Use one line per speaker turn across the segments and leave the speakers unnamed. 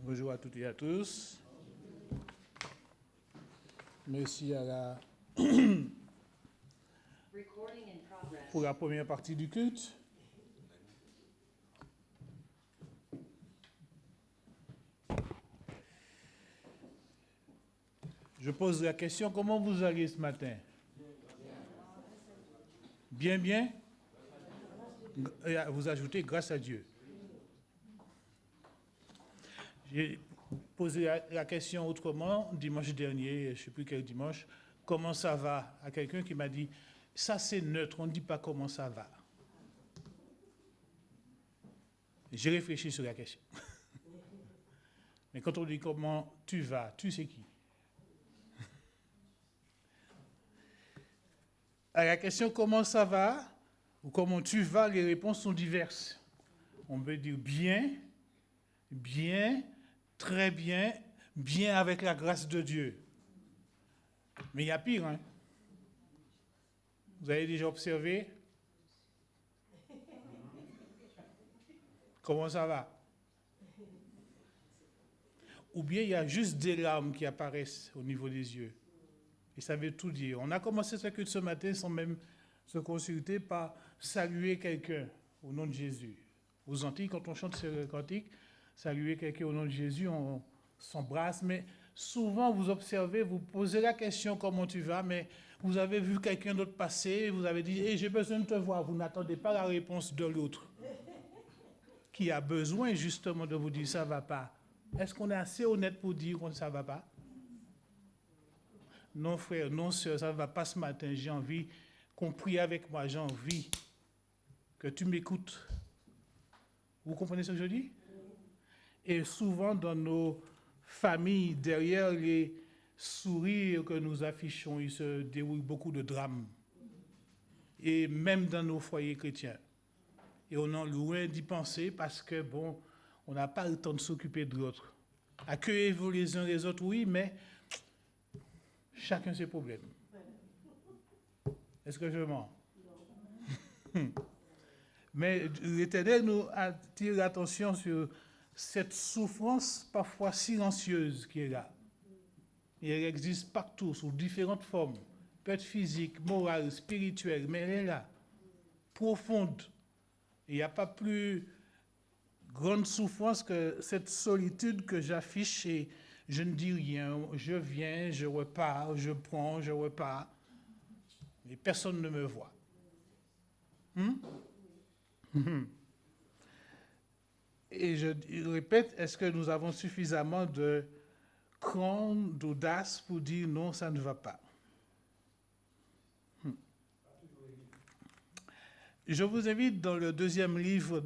Bonjour à toutes et à tous. Merci pour la première partie du culte. Je pose la question, comment vous allez ce matin? Bien, bien? Et vous ajoutez grâce à Dieu. J'ai posé la question autrement dimanche dernier, je ne sais plus quel dimanche, comment ça va? À quelqu'un qui m'a dit, ça c'est neutre, on ne dit pas comment ça va. J'ai réfléchi sur la question. Mais quand on dit comment tu vas, tu sais qui? À la question comment ça va ou comment tu vas, les réponses sont diverses. On peut dire bien, bien, très bien, bien avec la grâce de Dieu. Mais il y a pire, hein? Vous avez déjà observé? Comment ça va? Ou bien il y a juste des larmes qui apparaissent au niveau des yeux. Et ça veut tout dire. On a commencé ce culte ce matin sans même se consulter par saluer quelqu'un au nom de Jésus. Aux Antilles, quand on chante ce cantique, saluer quelqu'un au nom de Jésus, on s'embrasse. Mais souvent, vous observez, vous posez la question comment tu vas, mais vous avez vu quelqu'un d'autre passer, vous avez dit hey, j'ai besoin de te voir. Vous n'attendez pas la réponse de l'autre qui a besoin justement de vous dire ça ne va pas. Est-ce qu'on est assez honnête pour dire que ça ne va pas? Non frère, non sœur, ça ne va pas ce matin. J'ai envie qu'on prie avec moi. J'ai envie que tu m'écoutes. Vous comprenez ce que je dis? Et souvent dans nos familles, derrière les sourires que nous affichons, il se déroule beaucoup de drames. Et même dans nos foyers chrétiens. Et on est loin d'y penser parce que, bon, on n'a pas le temps de s'occuper de l'autre. Accueillez-vous les uns les autres, oui, mais chacun ses problèmes. Est-ce que je mens? Mais l'Éternel nous attire l'attention sur cette souffrance parfois silencieuse qui est là. Et elle existe partout, sous différentes formes. Peut être physique, morale, spirituelle, mais elle est là, profonde. Il n'y a pas plus grande souffrance que cette solitude que j'affiche et je ne dis rien, je viens, je repars, je prends, je repars, mais personne ne me voit. Et je répète, est-ce que nous avons suffisamment de cran, d'audace pour dire non, ça ne va pas? Je vous invite dans le deuxième livre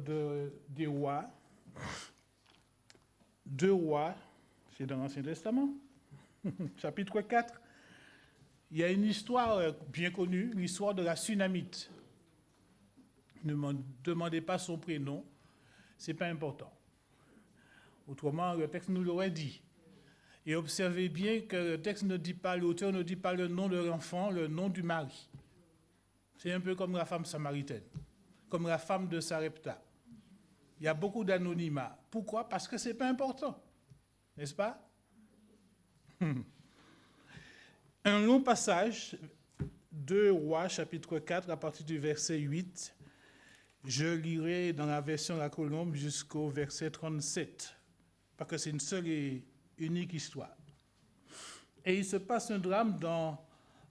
des Rois, 2 Rois, c'est dans l'Ancien Testament, chapitre 4. Il y a une histoire bien connue, l'histoire de la Sunamite. Ne me demandez pas son prénom, ce n'est pas important. Autrement, le texte nous l'aurait dit. Et observez bien que le texte ne dit pas, l'auteur ne dit pas le nom de l'enfant, le nom du mari. C'est un peu comme la femme samaritaine, comme la femme de Sarepta. Il y a beaucoup d'anonymat. Pourquoi? Parce que ce n'est pas important, n'est-ce pas? Un long passage, 2 Rois, chapitre 4, à partir du verset 8. Je lirai dans la version La Colombe jusqu'au verset 37, parce que c'est une seule et unique histoire. Et il se passe un drame dans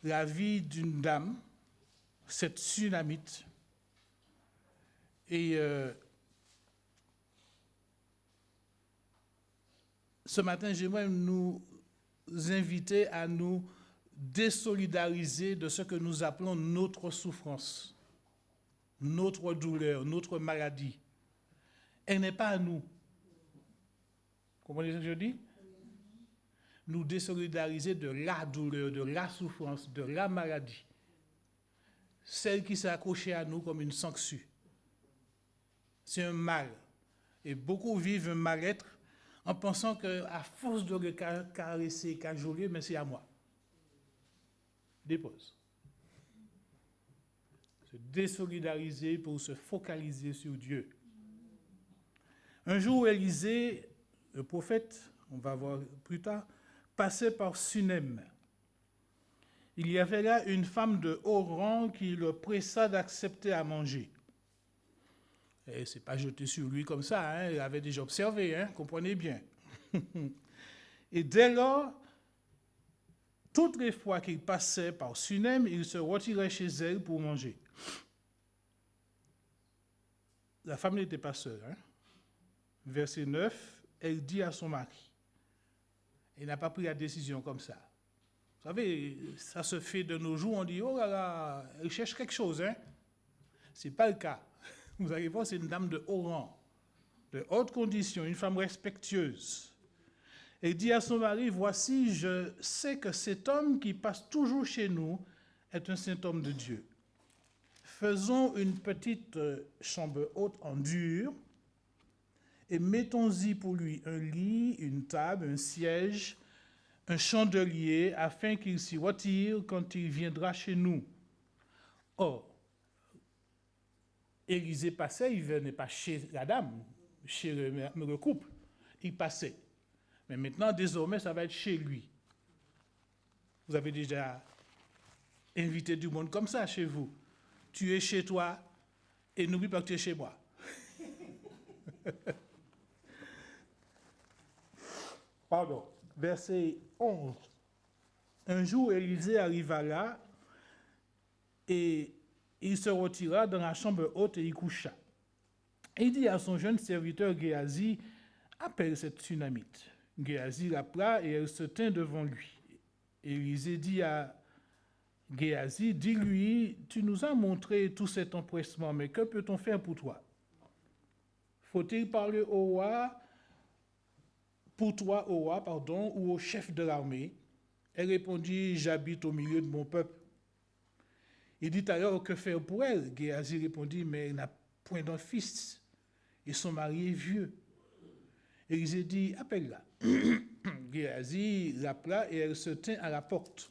la vie d'une dame, cette Sunamite. Et ce matin, j'aimerais nous inviter à nous désolidariser de ce que nous appelons notre souffrance, notre douleur, notre maladie. Elle n'est pas à nous. Vous comprenez ce que je dis? Nous désolidariser de la douleur, de la souffrance, de la maladie. Celle qui s'est accrochée à nous comme une sangsue. C'est un mal. Et beaucoup vivent un mal-être en pensant qu'à force de le caresser, cajoler, mais c'est à moi. Dépose. Se désolidariser pour se focaliser sur Dieu. Un jour, Élisée le prophète, on va voir plus tard, passait par Sunem. Il y avait là une femme de haut rang qui le pressa d'accepter à manger. Et c'est pas jeté sur lui comme ça, hein, il avait déjà observé, hein, comprenez bien. Et dès lors, toutes les fois qu'il passait par Sunem, il se retirait chez elle pour manger. La femme n'était pas seule. Hein. Verset 9, elle dit à son mari. Elle n'a pas pris la décision comme ça. Vous savez, ça se fait de nos jours, on dit, oh là là, elle cherche quelque chose. Hein. Ce n'est pas le cas. Vous allez voir, c'est une dame de haut rang, de haute condition, une femme respectueuse. Elle dit à son mari, voici, je sais que cet homme qui passe toujours chez nous est un saint homme de Dieu. Faisons une petite chambre haute en dur et mettons-y pour lui un lit, une table, un siège, un chandelier, afin qu'il s'y retire quand il viendra chez nous. Or, Élisée passait, il ne venait pas chez la dame, chez le couple, il passait. Mais maintenant, désormais, ça va être chez lui. Vous avez déjà invité du monde comme ça chez vous. Tu es chez toi et n'oublie pas que tu es chez moi. Pardon. Verset 11. Un jour, Élisée arriva là et il se retira dans la chambre haute et y coucha. Il dit à son jeune serviteur Géasi, appelle cette Sunamite. Géasi l'appela et elle se tint devant lui. Élisée dit à Géasi, dis-lui, tu nous as montré tout cet empressement, mais que peut-on faire pour toi? Faut-il parler au roi, pour toi au roi, pardon, ou au chef de l'armée? Elle répondit, j'habite au milieu de mon peuple. Il dit alors, que faire pour elle? Géasi répondit, mais elle n'a point d'un fils, et son mari est vieux. Élisée dit, appelle-la. Géasi l'appela et elle se tint à la porte.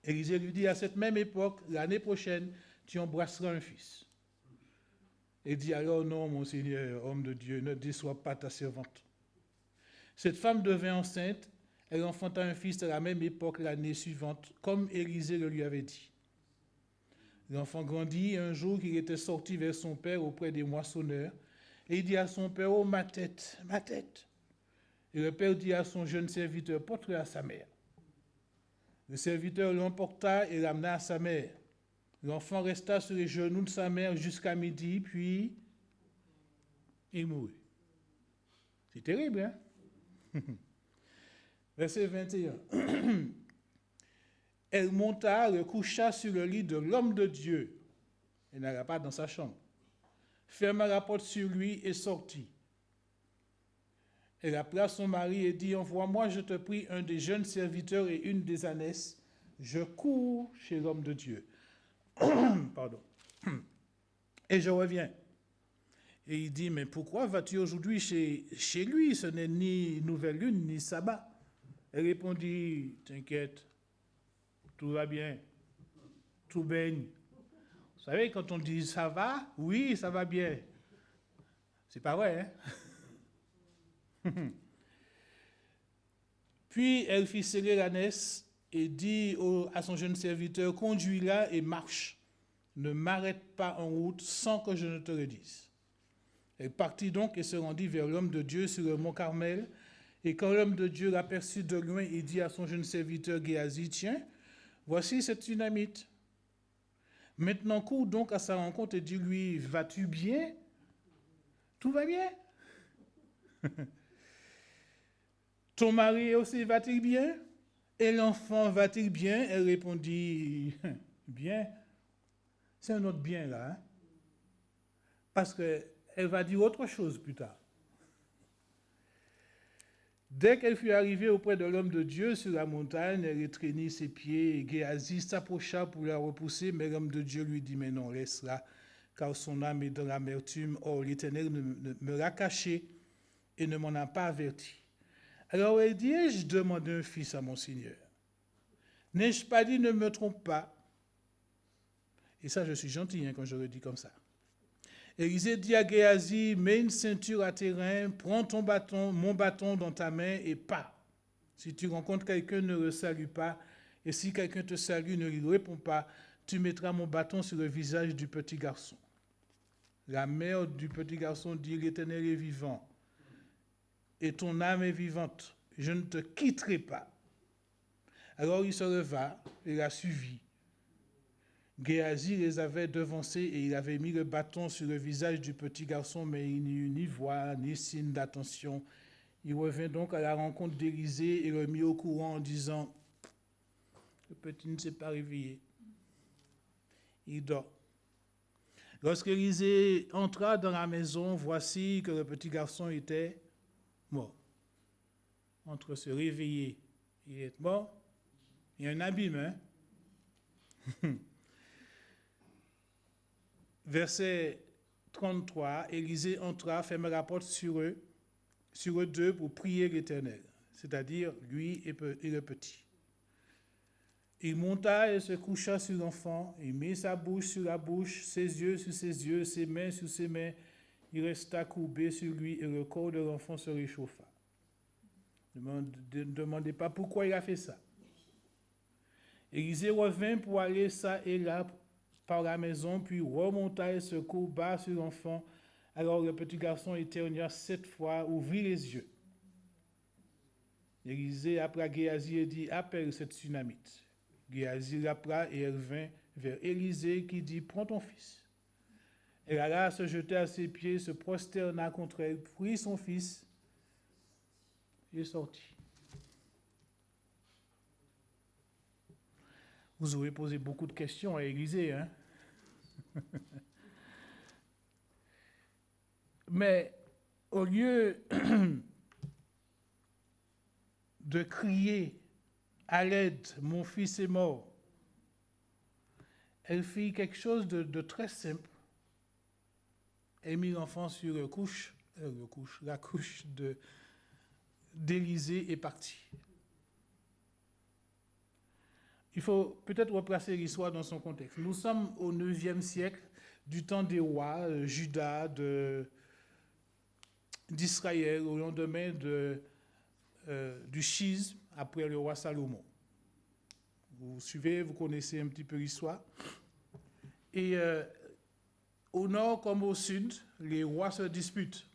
Élisée lui dit, à cette même époque, l'année prochaine, tu embrasseras un fils. Elle dit alors, non, mon Seigneur, homme de Dieu, ne déçois pas ta servante. Cette femme devint enceinte, elle enfanta un fils à la même époque l'année suivante, comme Élisée le lui avait dit. L'enfant grandit, et un jour qu'il était sorti vers son père auprès des moissonneurs, et il dit à son père, oh ma tête, ma tête. Et le père dit à son jeune serviteur, porte-le à sa mère. Le serviteur l'emporta et l'amena à sa mère. L'enfant resta sur les genoux de sa mère jusqu'à midi, puis il mourut. C'est terrible, hein? Verset 21. Elle monta, le coucha sur le lit de l'homme de Dieu. Elle n'alla pas dans sa chambre. Ferma la porte sur lui et sortit. Elle appela son mari et dit, envoie-moi, je te prie, un des jeunes serviteurs et une des ânesses. Je cours chez l'homme de Dieu. Pardon. Et je reviens. Et il dit, mais pourquoi vas-tu aujourd'hui chez lui? Ce n'est ni nouvelle lune, ni sabbat. Elle répondit, t'inquiète, tout va bien, tout baigne. Vous savez, quand on dit ça va, oui, ça va bien. C'est pas vrai, hein? Puis elle fit serrer l'ânesse et dit à son jeune serviteur, conduis-la et marche. Ne m'arrête pas en route sans que je ne te le dise. Elle partit donc et se rendit vers l'homme de Dieu sur le mont Carmel. Et quand l'homme de Dieu l'aperçut de loin, il dit à son jeune serviteur Géasi, tiens, voici cette Sunamite. Maintenant, cours donc à sa rencontre et dis-lui, vas-tu bien? Tout va bien? Ton mari aussi va-t-il bien? Et l'enfant va-t-il bien? Elle répondit, bien. C'est un autre bien là. Hein? Parce qu'elle va dire autre chose plus tard. Dès qu'elle fut arrivée auprès de l'homme de Dieu sur la montagne, elle étreignit ses pieds et Géasi s'approcha pour la repousser, mais l'homme de Dieu lui dit, mais non, laisse-la, car son âme est dans l'amertume. Or, l'Éternel me l'a caché et ne m'en a pas averti. Alors elle dit, ai-je demandé un fils à mon Seigneur? N'ai-je pas dit, ne me trompe pas? Et ça, je suis gentil quand je le dis comme ça. Élisée dit à Géasi, mets une ceinture à tes reins, prends mon bâton dans ta main et pars. Si tu rencontres quelqu'un, ne le salue pas. Et si quelqu'un te salue, ne lui réponds pas. Tu mettras mon bâton sur le visage du petit garçon. La mère du petit garçon dit, l'Éternel est vivant. Et ton âme est vivante. Je ne te quitterai pas. Alors il se leva et la suivit. Géasi les avait devancés et il avait mis le bâton sur le visage du petit garçon, mais il n'y eut ni voix, ni signe d'attention. Il revint donc à la rencontre d'Élisée et le mit au courant en disant, le petit ne s'est pas réveillé. Il dort. Lorsqu'Élisée entra dans la maison, voici que le petit garçon était mort. Entre se réveiller et être mort, il y a un abîme, hein? Verset 33, Élisée entra, ferma la porte sur eux deux pour prier l'Éternel, c'est-à-dire lui et le petit. Il monta et se coucha sur l'enfant, il mit sa bouche sur la bouche, ses yeux sur ses yeux, ses mains sur ses mains. Il resta courbé sur lui et le corps de l'enfant se réchauffa. Ne demandez pas pourquoi il a fait ça. Élisée revint pour aller ça et là par la maison, puis remonta et se courba sur l'enfant. Alors le petit garçon éternua 7 fois, ouvrit les yeux. Élisée appela Géasi et dit, appelle cette Sunamite. Géasi l'appela et elle vint vers Élisée qui dit, prends ton fils. Elle alla se jeter à ses pieds, se prosterna contre elle, prit son fils et sortit. Vous aurez posé beaucoup de questions à Élisée, hein? Mais au lieu de crier à l'aide, mon fils est mort, elle fit quelque chose de très simple. Elle mit l'enfant sur la couche d'Élisée et partit. Il faut peut-être replacer l'histoire dans son contexte. Nous sommes au IXe siècle, du temps des rois, Juda, d'Israël, au lendemain du schisme, après le roi Salomon. Vous suivez, vous connaissez un petit peu l'histoire. Et au nord comme au sud, les rois se disputent.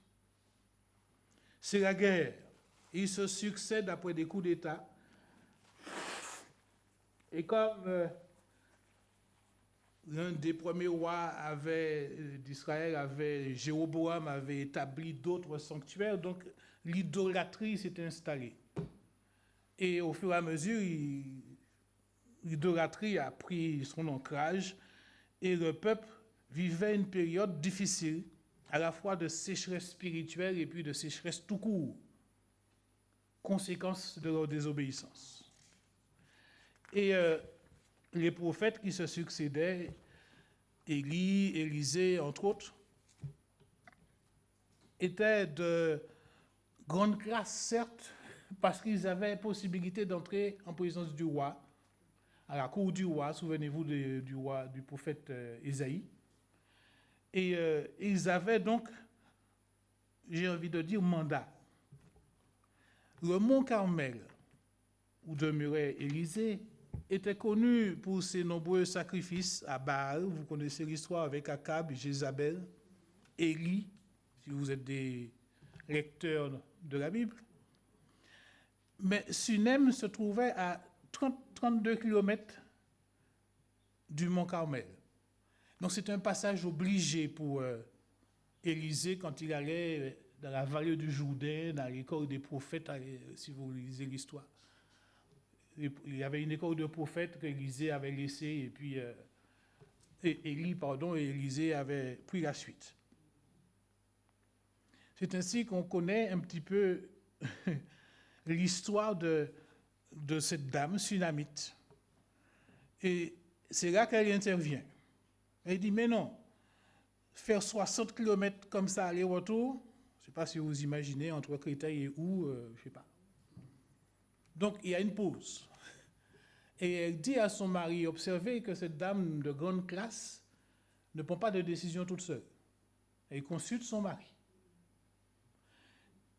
C'est la guerre. Ils se succèdent après des coups d'État. Et comme l'un des premiers rois d'Israël, Jéroboam, avait établi d'autres sanctuaires, donc l'idolâtrie s'est installée. Et au fur et à mesure, l'idolâtrie a pris son ancrage et le peuple vivait une période difficile, à la fois de sécheresse spirituelle et puis de sécheresse tout court, conséquence de leur désobéissance. Et les prophètes qui se succédaient, Élie, Élisée, entre autres, étaient de grande classe, certes, parce qu'ils avaient possibilité d'entrer en présence du roi, à la cour du roi, souvenez-vous du prophète Ésaïe. Et ils avaient donc, j'ai envie de dire, mandat. Le mont Carmel, où demeurait Élisée, était connu pour ses nombreux sacrifices à Baal. Vous connaissez l'histoire avec Akab, Jézabel, Élie, si vous êtes des lecteurs de la Bible. Mais Sunem se trouvait à 32 km du mont Carmel. Donc c'est un passage obligé pour Élisée quand il allait dans la vallée du Jourdain, dans l'école des prophètes, si vous lisez l'histoire. Il y avait une école de prophètes qu'Élisée avait laissée et puis Élie, et Élisée avait pris la suite. C'est ainsi qu'on connaît un petit peu l'histoire de cette dame sunamite. Et c'est là qu'elle intervient. Elle dit, mais non, faire 60 km comme ça, aller-retour, je ne sais pas si vous imaginez, entre Créteil et où, je ne sais pas. Donc, il y a une pause. Et elle dit à son mari, observez que cette dame de grande classe ne prend pas de décision toute seule. Elle consulte son mari.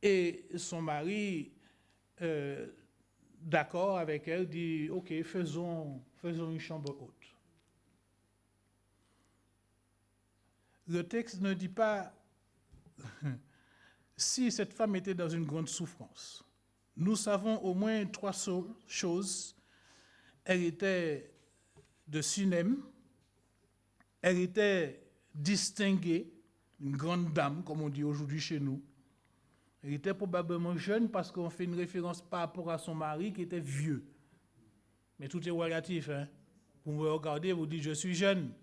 Et son mari, d'accord avec elle, dit, OK, faisons une chambre haute. Le texte ne dit pas si cette femme était dans une grande souffrance. Nous savons au moins 3 choses. Elle était de Sunem, elle était distinguée, une grande dame, comme on dit aujourd'hui chez nous. Elle était probablement jeune parce qu'on fait une référence par rapport à son mari qui était vieux. Mais tout est relatif. Hein? Vous me regardez, vous dites, je suis jeune.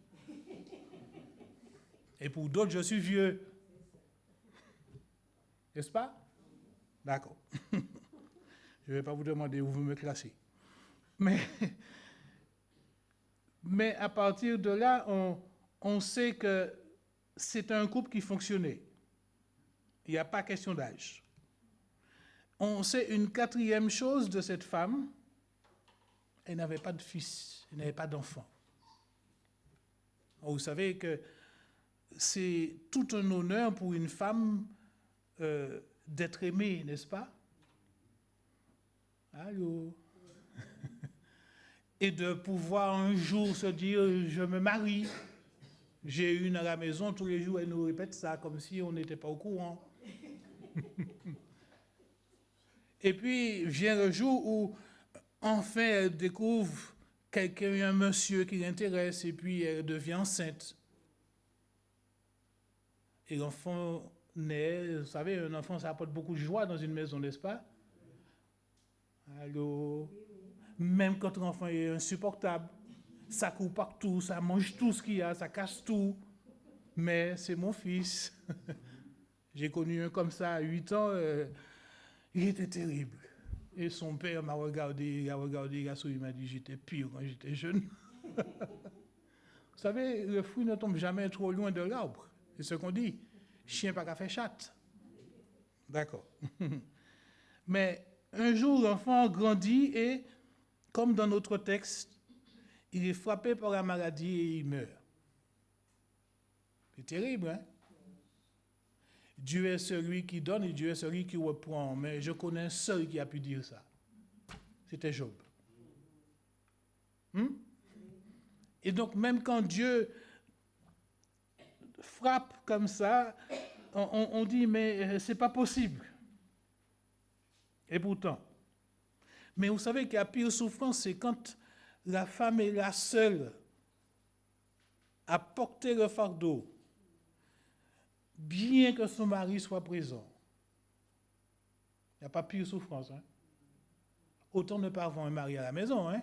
Et pour d'autres, je suis vieux. N'est-ce pas? D'accord. Je ne vais pas vous demander où vous me classez. Mais à partir de là, on sait que c'est un couple qui fonctionnait. Il n'y a pas question d'âge. On sait une 4e chose de cette femme, elle n'avait pas de fils, elle n'avait pas d'enfant. Vous savez que c'est tout un honneur pour une femme d'être aimée, n'est-ce pas? Allô? Et de pouvoir un jour se dire, je me marie. J'ai une à la maison, tous les jours, elle nous répète ça, comme si on n'était pas au courant. Et puis, vient le jour où, enfin, elle découvre quelqu'un, un monsieur qui l'intéresse, et puis elle devient enceinte. Et l'enfant naît, vous savez, un enfant, ça apporte beaucoup de joie dans une maison, n'est-ce pas? Allô? Même quand l'enfant est insupportable, ça court partout, ça mange tout ce qu'il y a, ça casse tout. Mais c'est mon fils. J'ai connu un comme ça à 8 ans, il était terrible. Et son père m'a regardé, il m'a dit, j'étais pire quand j'étais jeune. Vous savez, le fruit ne tombe jamais trop loin de l'arbre. C'est ce qu'on dit. Chien pas qu'à faire chatte. D'accord. Mais un jour, l'enfant grandit et, comme dans notre texte, il est frappé par la maladie et il meurt. C'est terrible, hein? Dieu est celui qui donne et Dieu est celui qui reprend. Mais je connais un seul qui a pu dire ça. C'était Job. Et donc, même quand Dieu frappe comme ça, on dit, mais c'est pas possible. Et pourtant. Mais vous savez qu'il y a pire souffrance, c'est quand la femme est la seule à porter le fardeau, bien que son mari soit présent. Il n'y a pas pire souffrance. Hein? Autant ne pas avoir un mari à la maison. Hein?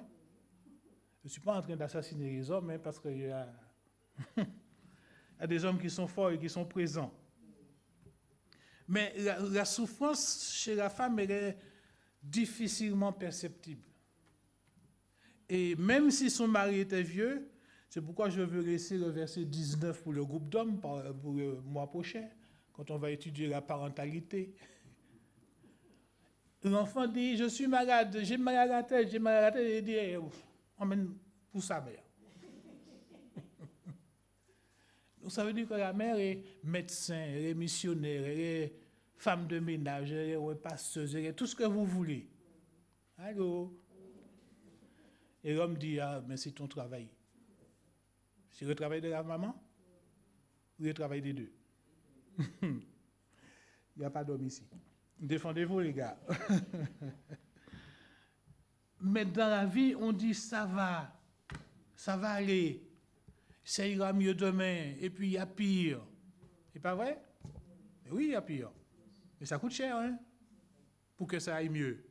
Je ne suis pas en train d'assassiner les hommes, hein, parce qu'il y a... il y a des hommes qui sont forts et qui sont présents. Mais la souffrance chez la femme, elle est difficilement perceptible. Et même si son mari était vieux, c'est pourquoi je veux laisser le verset 19 pour le groupe d'hommes pour le mois prochain, quand on va étudier la parentalité. L'enfant dit, je suis malade, j'ai mal à la tête, il dit, emmène pour sa mère. Donc ça veut dire que la mère est médecin, elle est missionnaire, elle est femme de ménage, elle est passeuse, elle est tout ce que vous voulez. Allô? Et l'homme dit, ah, mais c'est ton travail. C'est le travail de la maman ou le travail des deux? Il n'y a pas d'homme ici. Défendez-vous, les gars. Mais dans la vie, on dit, ça va aller, ça ira mieux demain, et puis il y a pire. C'est pas vrai? Mais oui, il y a pire. Mais ça coûte cher, hein, pour que ça aille mieux.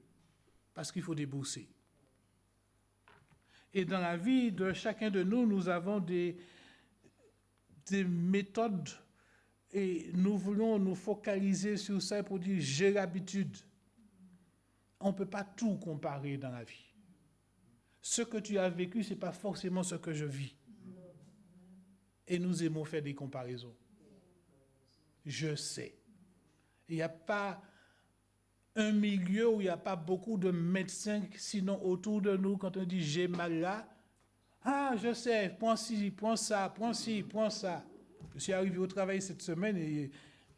Parce qu'il faut débourser. Et dans la vie de chacun de nous, nous avons des méthodes et nous voulons nous focaliser sur ça pour dire j'ai l'habitude. On ne peut pas tout comparer dans la vie. Ce que tu as vécu, ce n'est pas forcément ce que je vis. Et nous aimons faire des comparaisons. Je sais. Il n'y a pas un milieu où il n'y a pas beaucoup de médecins, sinon autour de nous, quand on dit j'ai mal là, ah, je sais, prends ci, prends ça, prends ci, prends ça. Je suis arrivé au travail cette semaine et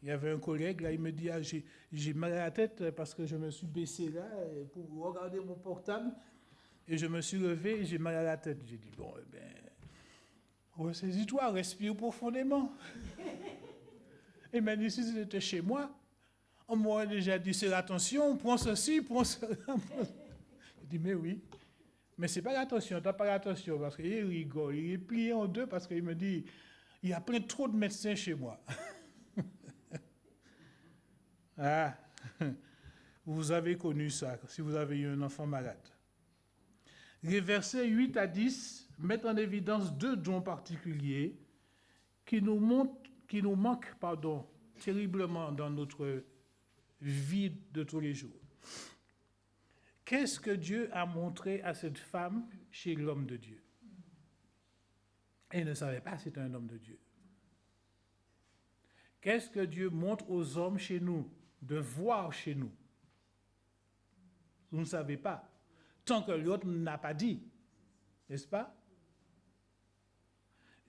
il y avait un collègue, là, il me dit, ah, j'ai mal à la tête parce que je me suis baissé là pour regarder mon portable et je me suis levé et j'ai mal à la tête. J'ai dit, bon, eh bien, ressaisis-toi, respire profondément. Il m'a dit, si c'était chez moi, on m'aurait déjà dit, c'est l'attention, prends ceci, prends cela. Il dit, mais oui. Mais ce n'est pas l'attention, tu n'as pas l'attention, parce qu'il rigole, il est plié en deux parce qu'il me dit, il y a plein trop de médecins chez moi. Ah, vous avez connu ça, si vous avez eu un enfant malade. Les versets 8 à 10 mettent en évidence deux dons particuliers qui nous manquent terriblement dans notre vie de tous les jours. Qu'est-ce que Dieu a montré à cette femme chez l'homme de Dieu? Elle ne savait pas que c'était un homme de Dieu. Qu'est-ce que Dieu montre aux hommes chez nous, de voir chez nous? Vous ne savez pas. Tant que l'autre n'a pas dit, n'est-ce pas?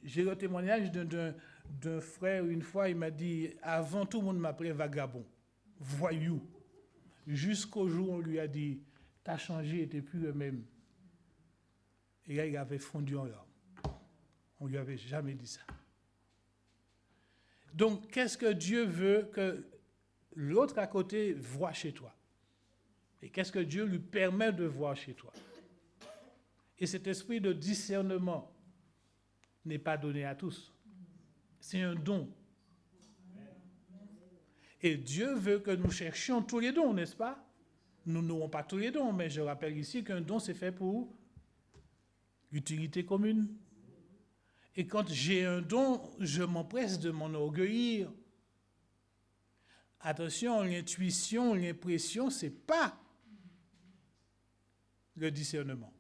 J'ai le témoignage d'un frère, une fois, il m'a dit, avant tout le monde m'appelait vagabond, voyou, jusqu'au jour où on lui a dit, t'as changé, t'es plus le même. Et là, il avait fondu en larmes. On ne lui avait jamais dit ça. Donc, qu'est-ce que Dieu veut que l'autre à côté voit chez toi? Et qu'est-ce que Dieu lui permet de voir chez toi? Et cet esprit de discernement n'est pas donné à tous. C'est un don. Et Dieu veut que nous cherchions tous les dons, n'est-ce pas? Nous n'aurons pas tous les dons, mais je rappelle ici qu'un don, c'est fait pour utilité commune. Et quand j'ai un don, je m'empresse de m'enorgueillir. Attention, l'intuition, l'impression, ce n'est pas le discernement.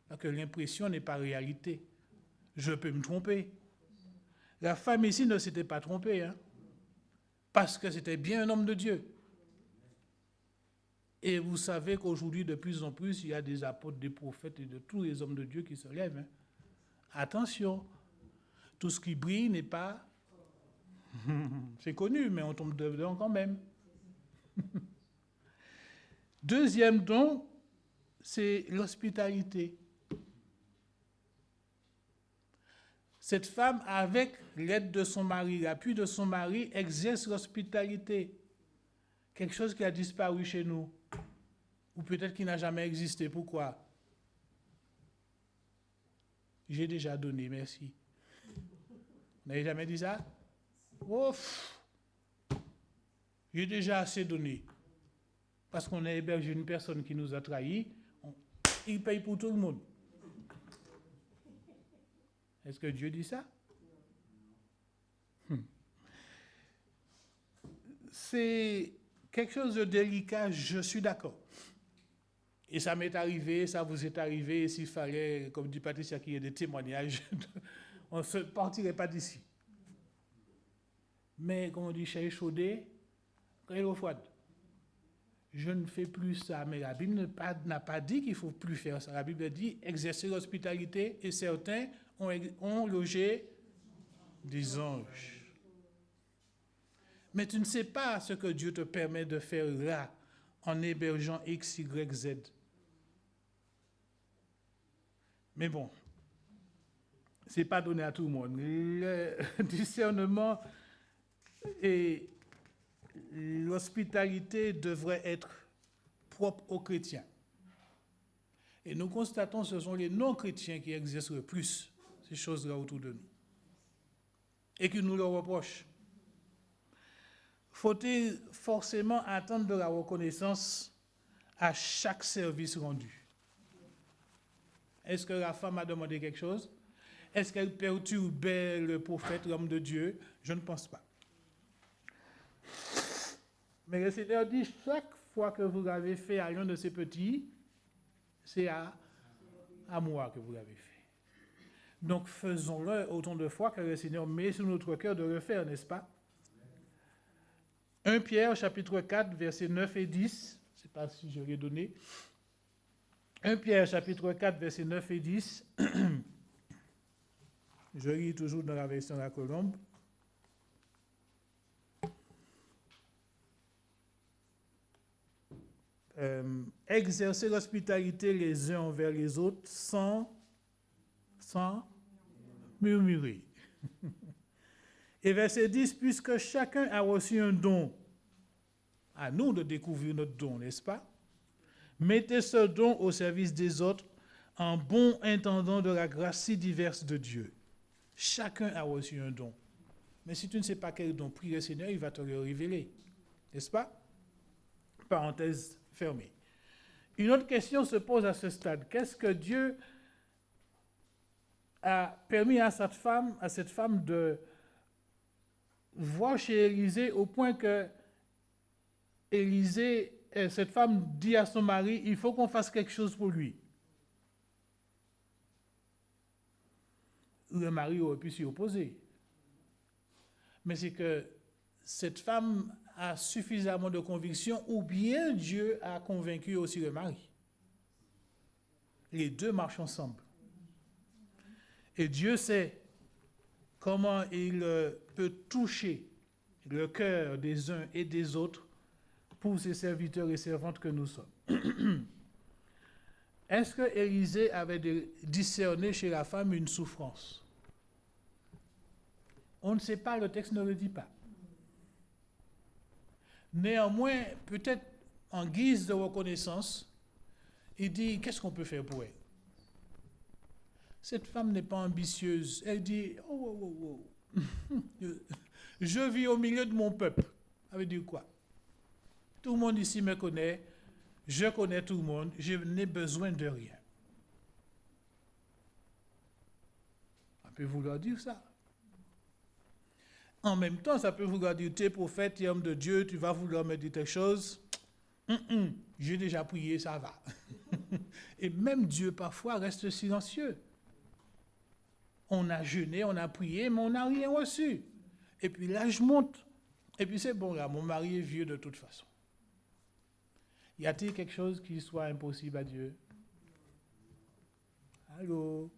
Parce que l'impression n'est pas réalité. Je peux me tromper. La femme ici ne s'était pas trompée, hein, parce que c'était bien un homme de Dieu. Et vous savez qu'aujourd'hui, de plus en plus, il y a des apôtres, des prophètes et de tous les hommes de Dieu qui se lèvent. Hein. Attention, tout ce qui brille n'est pas... C'est connu, mais on tombe dedans quand même. Deuxième don, c'est l'hospitalité. Cette femme, avec l'aide de son mari, l'appui de son mari, exerce l'hospitalité. Quelque chose qui a disparu chez nous. Ou peut-être qui n'a jamais existé. Pourquoi? J'ai déjà donné, merci. Vous n'avez jamais dit ça? Ouf! J'ai déjà assez donné. Parce qu'on a hébergé une personne qui nous a trahis, il paye pour tout le monde. Est-ce que Dieu dit ça? C'est quelque chose de délicat, je suis d'accord. Et ça m'est arrivé, ça vous est arrivé, et s'il fallait, comme dit Patricia, qu'il y ait des témoignages, on ne se partirait pas d'ici. Mais, comme on dit, chez chaudé, quand il est froid. Je ne fais plus ça, mais la Bible n'a pas dit qu'il ne faut plus faire ça. La Bible dit exercer l'hospitalité, et certains ont logé des anges. Mais tu ne sais pas ce que Dieu te permet de faire là, en hébergeant X, Y, Z. Mais bon, ce n'est pas donné à tout le monde. Le discernement et l'hospitalité devraient être propres aux chrétiens. Et nous constatons que ce sont les non-chrétiens qui exercent le plus ces choses-là autour de nous. Et qui nous le reprochent. Faut-il forcément attendre de la reconnaissance à chaque service rendu? Est-ce que la femme a demandé quelque chose? Est-ce qu'elle perturbait le prophète, l'homme de Dieu? Je ne pense pas. Mais le Seigneur dit, chaque fois que vous l'avez fait à l'un de ces petits, c'est à moi que vous l'avez fait. Donc faisons-le autant de fois que le Seigneur met sur notre cœur de le faire, n'est-ce pas? 1 Pierre, chapitre 4, versets 9 et 10. Je ne sais pas si je l'ai donné. 1 Pierre, chapitre 4, versets 9 et 10. Je lis toujours dans la version La Colombe. Exercer l'hospitalité les uns envers les autres sans murmurer. Et verset 10, puisque chacun a reçu un don, à nous de découvrir notre don, n'est-ce pas? Mettez ce don au service des autres en bon intendant de la grâce si diverse de Dieu. Chacun a reçu un don. Mais si tu ne sais pas quel don, prie le Seigneur, il va te le révéler. N'est-ce pas? Parenthèse fermée. Une autre question se pose à ce stade. Qu'est-ce que Dieu a permis à cette femme de voir chez Élisée au point que cette femme dit à son mari, il faut qu'on fasse quelque chose pour lui. Le mari aurait pu s'y opposer. Mais c'est que cette femme a suffisamment de conviction ou bien Dieu a convaincu aussi le mari. Les deux marchent ensemble. Et Dieu sait comment il peut toucher le cœur des uns et des autres pour ses serviteurs et servantes que nous sommes. Est-ce que Élisée avait discerné chez la femme une souffrance? On ne sait pas, le texte ne le dit pas. Néanmoins, peut-être en guise de reconnaissance, il dit, qu'est-ce qu'on peut faire pour elle? Cette femme n'est pas ambitieuse. Elle dit, je vis au milieu de mon peuple. Ça veut dire quoi? Tout le monde ici me connaît, je connais tout le monde, je n'ai besoin de rien. Ça peut vouloir dire ça. En même temps, ça peut vouloir dire, tu es prophète, tu es homme de Dieu, tu vas vouloir me dire quelque chose. J'ai déjà prié, ça va. Et même Dieu, parfois, reste silencieux. On a jeûné, on a prié, mais on n'a rien reçu. Et puis là, je monte. Et puis c'est bon, là, mon mari est vieux de toute façon. Y a-t-il quelque chose qui soit impossible à Dieu? Allô?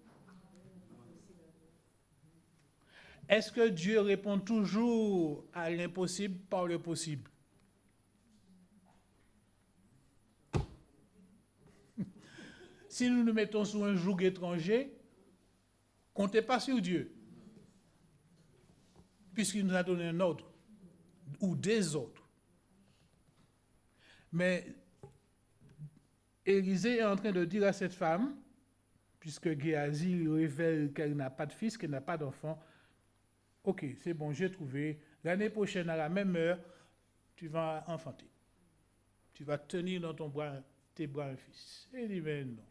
Est-ce que Dieu répond toujours à l'impossible par le possible? Si nous nous mettons sous un joug étranger, comptez pas sur Dieu, puisqu'il nous a donné un ordre, ou des ordres. Mais Élisée est en train de dire à cette femme, puisque Géasi révèle qu'elle n'a pas de fils, qu'elle n'a pas d'enfant, ok, c'est bon, j'ai trouvé, l'année prochaine à la même heure, tu vas enfanter. Tu vas tenir dans tes bras un fils. Et il dit, mais non.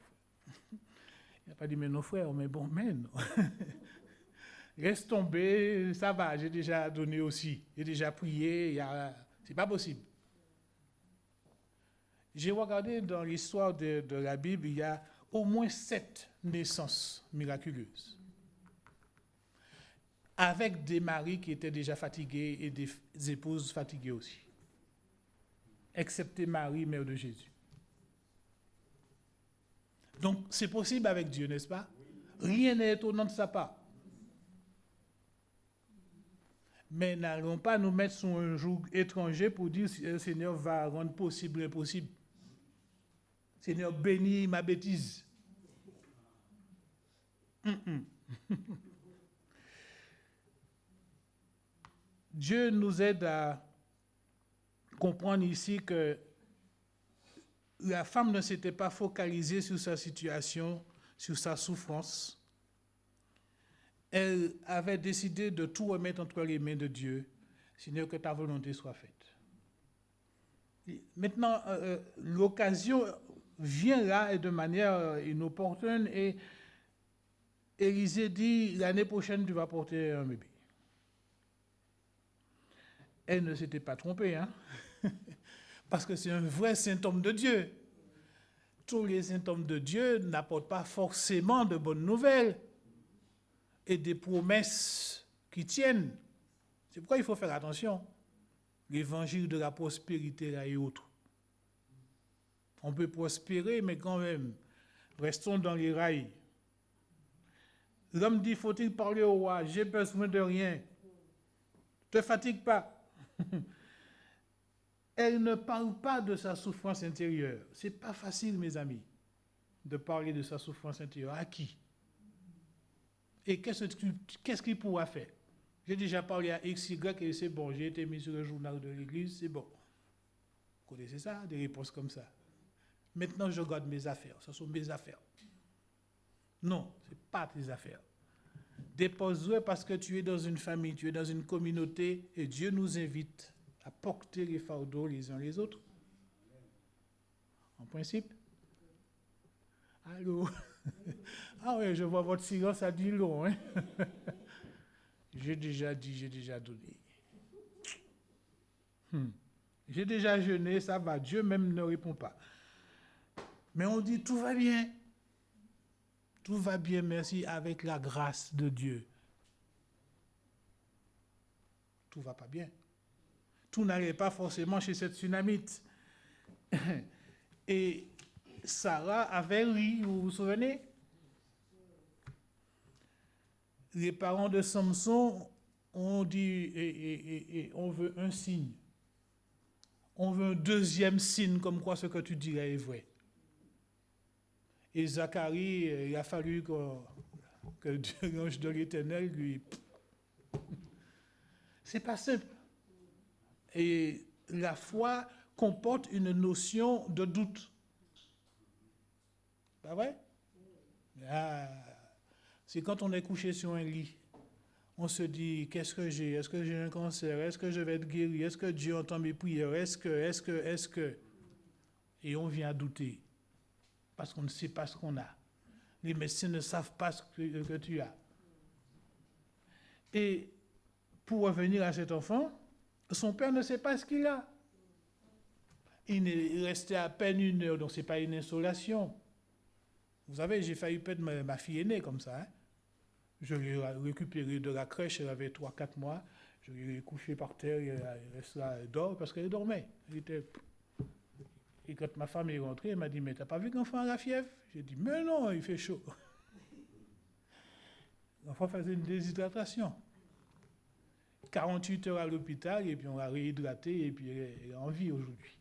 Il n'a pas dit, mais non frère, mais bon, mais non. Laisse tomber, ça va, j'ai déjà donné aussi, j'ai déjà prié, c'est pas possible. J'ai regardé dans l'histoire de la Bible, il y a au moins 7 naissances miraculeuses. Avec des maris qui étaient déjà fatigués et des épouses fatiguées aussi. Excepté Marie, mère de Jésus. Donc, c'est possible avec Dieu, n'est-ce pas? Rien n'est étonnant de sa part. Mais n'allons pas nous mettre sous un joug étranger pour dire que le Seigneur va rendre possible l'impossible. Seigneur, bénis ma bêtise. Dieu nous aide à comprendre ici que la femme ne s'était pas focalisée sur sa situation, sur sa souffrance. Elle avait décidé de tout remettre entre les mains de Dieu, Seigneur, que ta volonté soit faite. Maintenant, l'occasion vient là et de manière inopportune et Élisée dit, l'année prochaine, tu vas porter un bébé. Elle ne s'était pas trompée, hein? Parce que c'est un vrai symptôme de Dieu. Tous les symptômes de Dieu n'apportent pas forcément de bonnes nouvelles et des promesses qui tiennent. C'est pourquoi il faut faire attention. L'évangile de la prospérité là et autres. On peut prospérer, mais quand même, restons dans les rails. L'homme dit, faut-il parler au roi? J'ai besoin de rien. Ne te fatigue pas. Elle ne parle pas de sa souffrance intérieure. Ce n'est pas facile, mes amis, de parler de sa souffrance intérieure. À qui? Et qu'est-ce qu'il pourra faire? J'ai déjà parlé à X, Y et c'est bon. J'ai été mis sur le journal de l'église, c'est bon. Vous connaissez ça? Des réponses comme ça. Maintenant, je garde mes affaires. Ce sont mes affaires. Non, ce n'est pas tes affaires. Dépose-le parce que tu es dans une famille, tu es dans une communauté et Dieu nous invite à porter les fardeaux les uns les autres. En principe. Allô? Ah oui, je vois votre silence, ça dit long. Hein? J'ai déjà dit, j'ai déjà donné. J'ai déjà jeûné, ça va. Dieu même ne répond pas. Mais on dit tout va bien. Tout va bien, merci, avec la grâce de Dieu. Tout va pas bien. Tout n'allait pas forcément chez cette Sunamite. Et Sarah avait ri, vous vous souvenez? Les parents de Samson ont dit, et on veut un signe. On veut un deuxième signe, comme quoi ce que tu dirais est vrai. Et Zacharie, il a fallu que l'ange de l'Éternel lui... C'est pas simple. Et la foi comporte une notion de doute. Pas vrai? C'est quand on est couché sur un lit. On se dit, qu'est-ce que j'ai? Est-ce que j'ai un cancer? Est-ce que je vais être guéri? Est-ce que Dieu entend mes prières? Est-ce que... Et on vient à douter. Parce qu'on ne sait pas ce qu'on a. Les médecins ne savent pas ce que tu as. Et pour revenir à cet enfant, son père ne sait pas ce qu'il a. Il restait à peine 1 heure, donc ce n'est pas une insolation. Vous savez, j'ai failli perdre ma fille aînée comme ça. Hein? Je l'ai récupérée de la crèche, elle avait 3-4 mois. Je l'ai couchée par terre, elle reste là, elle dort parce qu'elle dormait. Et quand ma femme est rentrée, elle m'a dit, mais t'as pas vu que l'enfant a la fièvre? J'ai dit, mais non, il fait chaud. L'enfant faisait une déshydratation. 48 heures à l'hôpital, et puis on l'a réhydraté, et puis elle est en vie aujourd'hui.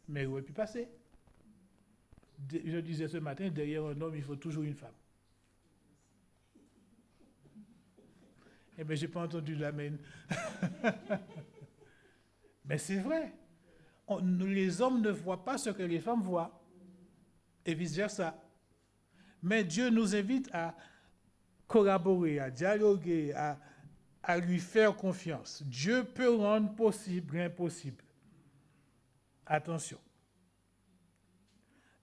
Mais elle aurait pu passer. Je disais ce matin, derrière un homme, il faut toujours une femme. Eh bien, je n'ai pas entendu l'amen. Mais c'est vrai. Les hommes ne voient pas ce que les femmes voient. Et vice-versa. Mais Dieu nous invite à collaborer, à dialoguer, à lui faire confiance. Dieu peut rendre possible l'impossible. Attention.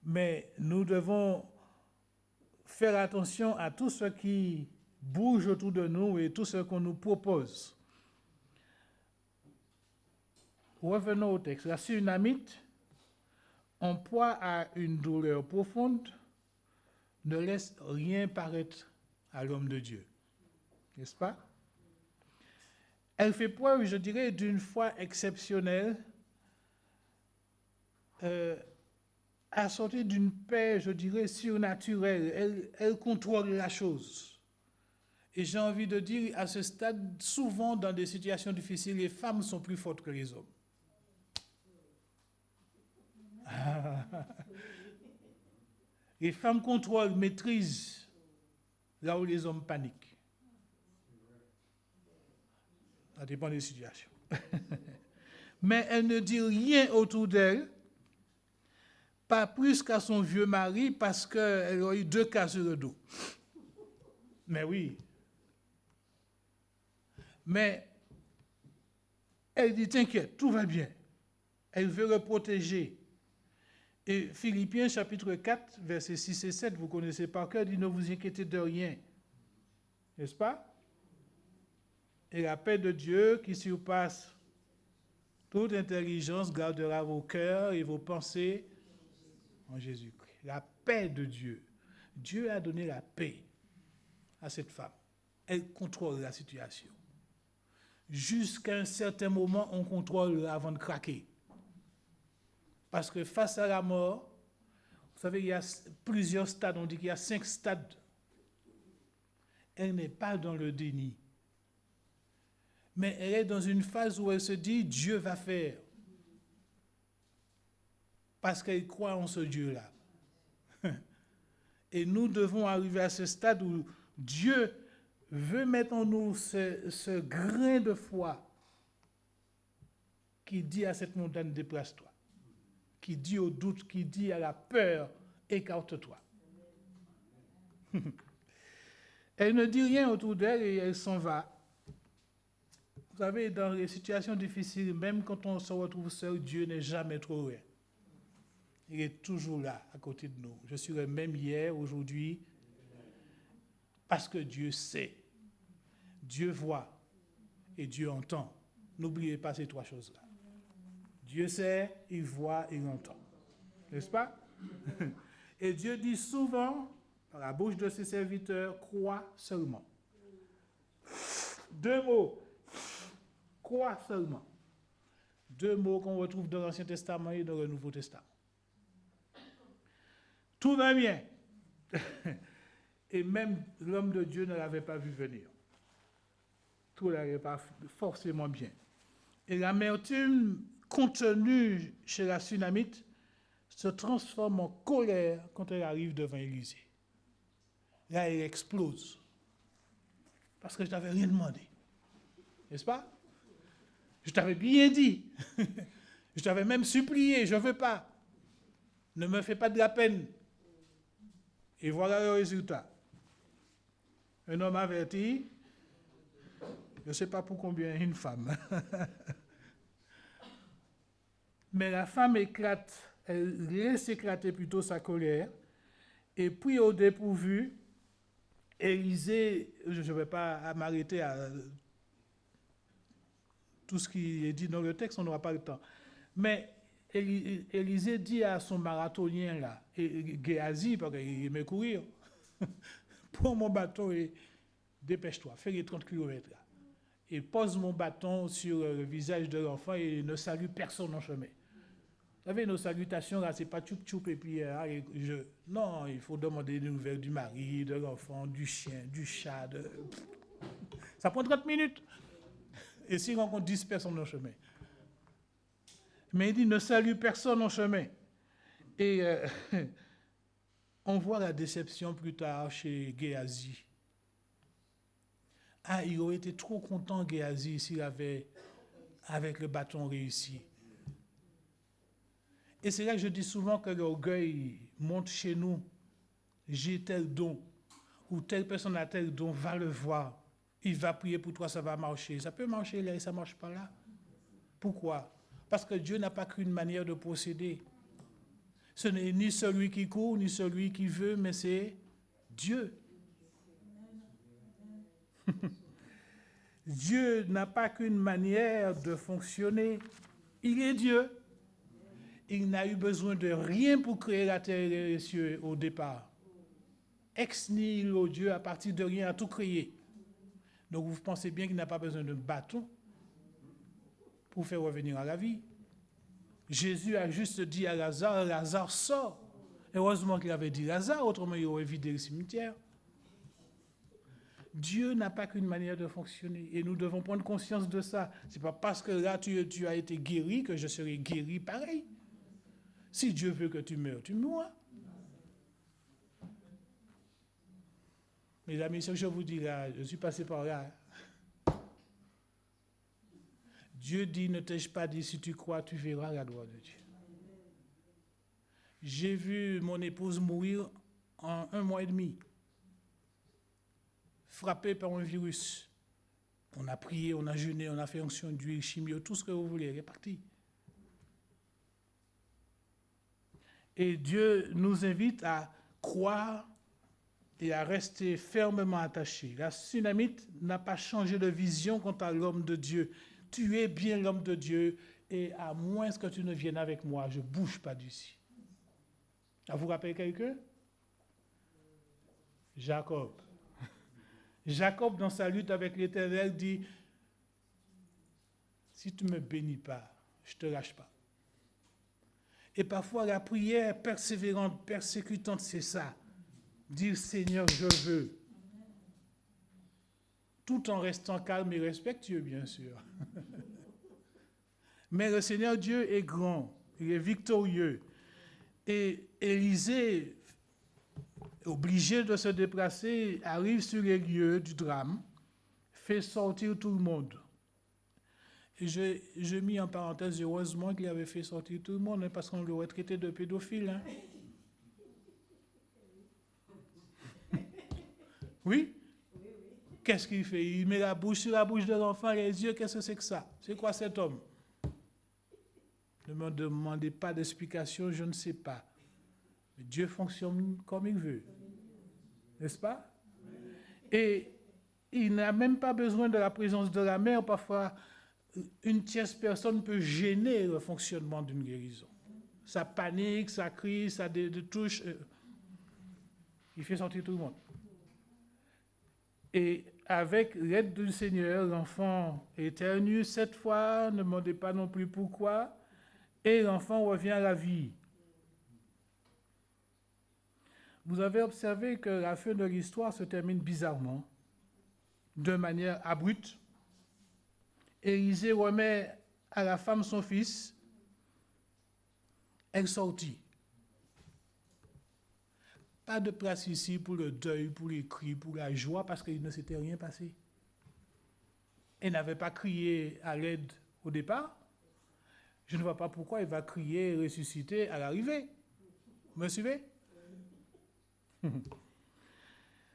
Mais nous devons faire attention à tout ce qui bouge autour de nous et tout ce qu'on nous propose. Revenons au texte. La Sunamite, en proie à une douleur profonde, ne laisse rien paraître à l'homme de Dieu. N'est-ce pas? Elle fait preuve, je dirais, d'une foi exceptionnelle, assortie d'une paix, je dirais, surnaturelle. Elle contrôle la chose. Et j'ai envie de dire, à ce stade, souvent dans des situations difficiles, les femmes sont plus fortes que les hommes. Les femmes contrôlent, maîtrisent, là où les hommes paniquent. Ça dépend des situations. Mais elle ne dit rien autour d'elle, pas plus qu'à son vieux mari, parce qu'elle a eu 2 cas sur le dos. Mais oui. Mais elle dit, t'inquiète, tout va bien. Elle veut le protéger. Et Philippiens chapitre 4, versets 6 et 7, vous connaissez par cœur, dit, ne vous inquiétez de rien. N'est-ce pas? Et la paix de Dieu qui surpasse toute intelligence gardera vos cœurs et vos pensées en Jésus-Christ. La paix de Dieu. Dieu a donné la paix à cette femme. Elle contrôle la situation. Jusqu'à un certain moment, on contrôle avant de craquer. Parce que face à la mort, vous savez, il y a plusieurs stades. On dit qu'il y a 5 stades elle n'est pas dans le déni. Mais elle est dans une phase où elle se dit, Dieu va faire. Parce qu'elle croit en ce Dieu-là. Et nous devons arriver à ce stade où Dieu veut mettre en nous ce grain de foi qui dit à cette montagne, déplace-toi. Qui dit au doute, qui dit à la peur, écarte-toi. Elle ne dit rien autour d'elle et elle s'en va. Vous savez, dans les situations difficiles, même quand on se retrouve seul, Dieu n'est jamais trop loin. Il est toujours là, à côté de nous. Je suis le même hier, aujourd'hui, parce que Dieu sait, Dieu voit et Dieu entend. N'oubliez pas ces trois choses-là. Dieu sait, il voit, il entend. N'est-ce pas? Et Dieu dit souvent, par la bouche de ses serviteurs, crois seulement. Deux mots. Crois seulement. Deux mots qu'on retrouve dans l'Ancien Testament et dans le Nouveau Testament. Tout va bien. Et même l'homme de Dieu ne l'avait pas vu venir. Tout n'allait pas forcément bien. Et l'amertume contenue chez la Sunamite se transforme en colère quand elle arrive devant Élisée. Là, elle explose. Parce que je t'avais rien demandé. N'est-ce pas? Je t'avais bien dit. Je t'avais même supplié, je ne veux pas. Ne me fais pas de la peine. Et voilà le résultat. Un homme averti, je ne sais pas pour combien une femme. Mais la femme éclate, elle laisse éclater plutôt sa colère. Et puis au dépourvu, Élisée, je ne vais pas m'arrêter à tout ce qui est dit dans le texte, on n'aura pas le temps. Mais Élisée dit à son marathonien là, Géasi, parce qu'il aimait courir, prends mon bâton et dépêche-toi, fais les 30 km là. Et pose mon bâton sur le visage de l'enfant et ne salue personne en chemin. Vous savez, nos salutations là, c'est pas tchoup-tchoup et puis non, il faut demander des nouvelles du mari, de l'enfant, du chien, du chat. Ça prend 30 minutes. Et s'il rencontre 10 personnes en chemin. Mais il dit, ne salue personne en chemin. Et on voit la déception plus tard chez Géasi. Ah, il aurait été trop content, Géasi, s'il avait, avec le bâton, réussi. Et c'est là que je dis souvent que l'orgueil monte chez nous. J'ai tel don, ou telle personne a tel don, va le voir. Il va prier pour toi, ça va marcher. Ça peut marcher là et ça ne marche pas là. Pourquoi? Parce que Dieu n'a pas qu'une manière de procéder. Ce n'est ni celui qui court, ni celui qui veut, mais c'est Dieu. Dieu n'a pas qu'une manière de fonctionner. Il est Dieu. Il n'a eu besoin de rien pour créer la terre et les cieux au départ. Ex nihilo, Dieu, à partir de rien, a tout créé. Donc vous pensez bien qu'il n'a pas besoin d'un bâton pour faire revenir à la vie. Jésus a juste dit à Lazare, Lazare sort. Heureusement qu'il avait dit Lazare, autrement il aurait vidé le cimetière. Dieu n'a pas qu'une manière de fonctionner et nous devons prendre conscience de ça. Ce n'est pas parce que là tu as été guéri que je serai guéri pareil. Si Dieu veut que tu meurs, tu mourras. Mes amis, ce que je vous dis là, je suis passé par là. Dieu dit, ne t'ai-je pas dit, si tu crois, tu verras la gloire de Dieu. J'ai vu mon épouse mourir en 1 mois et demi, frappée par un virus. On a prié, on a jeûné, on a fait onction d'huile, chimio, tout ce que vous voulez, elle est partie. Et Dieu nous invite à croire et à rester fermement attachés. La Sunamite n'a pas changé de vision quant à l'homme de Dieu. Tu es bien l'homme de Dieu et à moins que tu ne viennes avec moi, je ne bouge pas d'ici. Ça vous rappelle quelqu'un? Jacob. Jacob, dans sa lutte avec l'Éternel, dit, si tu ne me bénis pas, je ne te lâche pas. Et parfois, la prière persévérante, persécutante, c'est ça. Dire, Seigneur, je veux. tout en restant calme et respectueux, bien sûr. Mais le Seigneur Dieu est grand, il est victorieux. Et Élisée, obligé de se déplacer, arrive sur les lieux du drame, fait sortir tout le monde. Et je mis en parenthèse, heureusement qu'il avait fait sortir tout le monde, hein, parce qu'on l'aurait traité de pédophile. Hein. Oui? Qu'est-ce qu'il fait? Il met la bouche sur la bouche de l'enfant, les yeux, qu'est-ce que c'est que ça? C'est quoi cet homme? Ne me demandez pas d'explication, je ne sais pas. Mais Dieu fonctionne comme il veut. N'est-ce pas? Et il n'a même pas besoin de la présence de la mère. Parfois, une tierce personne peut gêner le fonctionnement d'une guérison. Ça panique, ça crie, ça touche. Il fait sortir tout le monde. Et avec l'aide du Seigneur, l'enfant éternue 7 fois, ne demandez pas non plus pourquoi, et l'enfant revient à la vie. Vous avez observé que la fin de l'histoire se termine bizarrement, de manière abrupte. Élisée remet à la femme son fils, elle sortit. Pas de place ici pour le deuil, pour les cris, pour la joie, parce qu'il ne s'était rien passé. Elle n'avait pas crié à l'aide au départ. Je ne vois pas pourquoi il va crier et ressusciter à l'arrivée. Vous me suivez?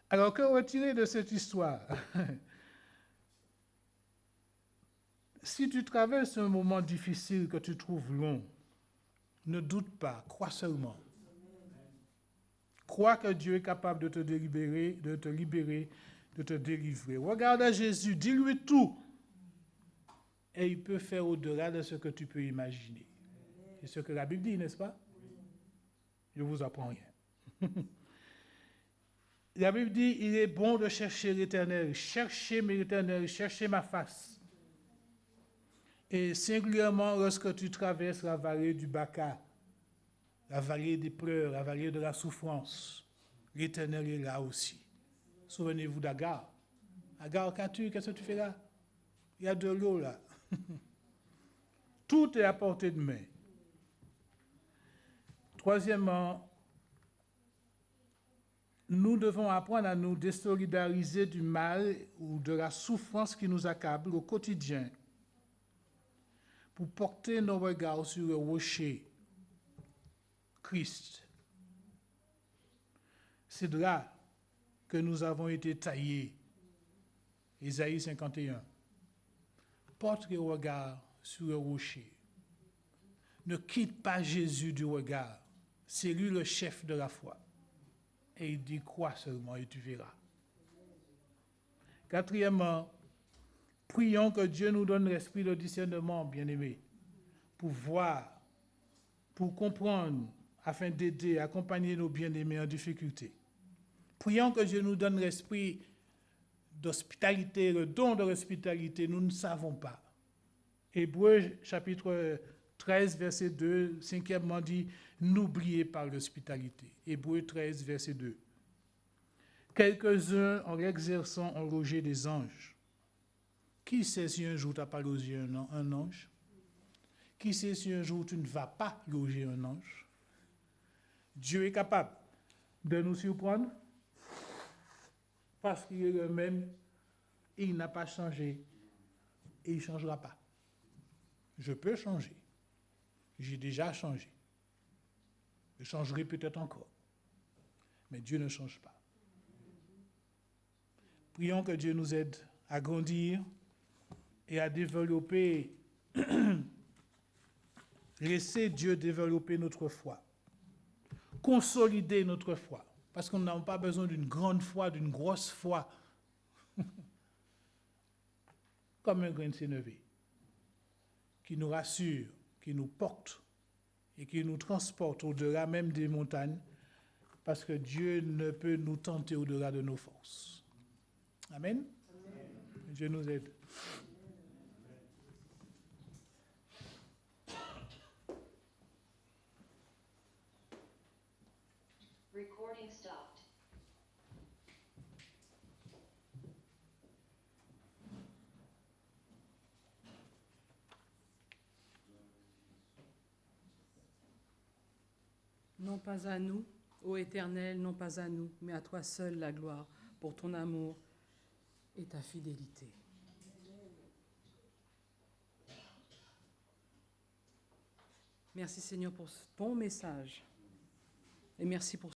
Alors, que retirer de cette histoire? Si tu traverses un moment difficile que tu trouves long, ne doute pas, crois seulement. Crois que Dieu est capable de te libérer, de te délivrer. Regarde à Jésus, dis-lui tout. Et il peut faire au-delà de ce que tu peux imaginer. C'est ce que la Bible dit, n'est-ce pas? Je ne vous apprends rien. La Bible dit, il est bon de chercher l'Éternel. Cherchez l'Éternel, cherchez ma face. Et singulièrement lorsque tu traverses la vallée du Baca, la vallée des pleurs, la vallée de la souffrance, l'Éternel est là aussi. Souvenez-vous d'Agar. Agar, qu'est-ce que tu fais là? Il y a de l'eau là. Tout est à portée de main. Troisièmement, nous devons apprendre à nous désolidariser du mal ou de la souffrance qui nous accable au quotidien pour porter nos regards sur le rocher, Christ. C'est de là que nous avons été taillés. Ésaïe 51. Porte le regard sur le rocher. Ne quitte pas Jésus du regard. C'est lui le chef de la foi. Et il dit, crois seulement et tu verras. Quatrièmement, prions que Dieu nous donne l'esprit de discernement, bien-aimés, pour voir, pour comprendre, afin d'aider, accompagner nos bien-aimés en difficulté. Prions que Dieu nous donne l'esprit d'hospitalité, le don de l'hospitalité, nous ne savons pas. Hébreux chapitre 13, verset 2, cinquièmement dit, n'oubliez pas l'hospitalité. Hébreux 13, verset 2. Quelques-uns, en l'exerçant, ont logé des anges. Qui sait si un jour tu n'as pas logé un ange? Qui sait si un jour tu ne vas pas loger un ange? Dieu est capable de nous surprendre parce qu'il est le même, il n'a pas changé et il ne changera pas. Je peux changer. J'ai déjà changé. Je changerai peut-être encore. Mais Dieu ne change pas. Prions que Dieu nous aide à grandir et à développer, laisser Dieu développer notre foi, consolider notre foi, parce qu'on n'a pas besoin d'une grande foi, d'une grosse foi, comme un grain de sénévé, qui nous rassure, qui nous porte et qui nous transporte au-delà même des montagnes, parce que Dieu ne peut nous tenter au-delà de nos forces. Amen. Amen. Dieu nous aide.
Recording stopped. Non pas à nous, ô Éternel, non pas à nous, mais à toi seul la gloire pour ton amour et ta fidélité. Merci Seigneur pour ton message et merci pour